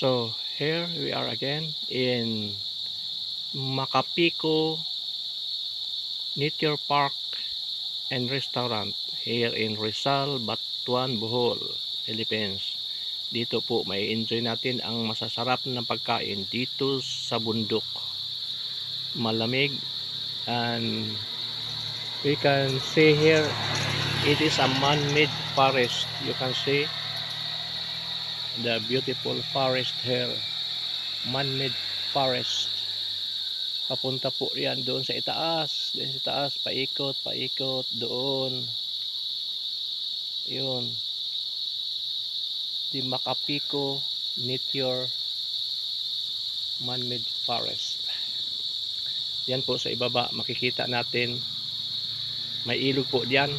So here we are again in Macapico Nature Park and Restaurant here in Rizal, Batuan, Bohol, Philippines. Dito po may enjoy natin ang masasarap na pagkain dito sa bundok. Malamig, and we can see here it is a man-made forest. You can see the beautiful forest here, man-made forest. Papunta po yan doon sa itaas, paikot doon. Yun, the Macapico Nature Man-made Forest. Yan po sa ibaba, makikita natin may ilog po diyan.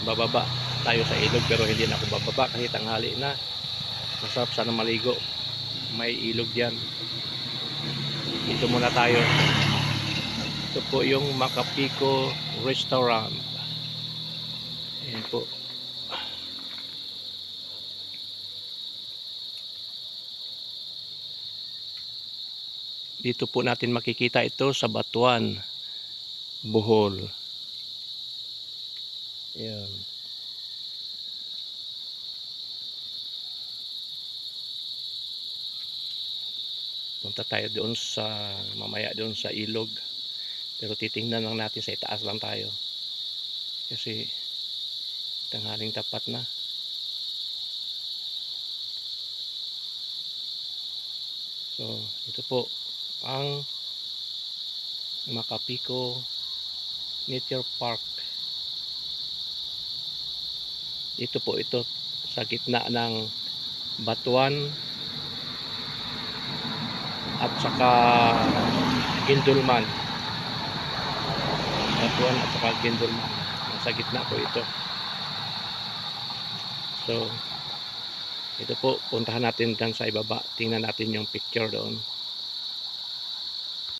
Bababa tayo sa ilog, pero hindi na ako bababa kasi tanghali na. Masarap sana maligo, may ilog diyan. Dito muna tayo. Ito po yung Macapico Restaurant. Ayan po. Dito po natin makikita ito sa Batuan, Bohol. Ayan. Punta tayo doon sa mamaya doon sa ilog, pero titingnan lang natin sa itaas lang tayo kasi tanghaling tapat na. So ito po ang Macapico Nature Park. Dito po ito sa gitna ng Batuan at saka Gindulman. Batuan at saka Gindulman, nasa gitna po ito. So ito po, puntahan natin dyan sa ibaba, tingnan natin yung picture doon.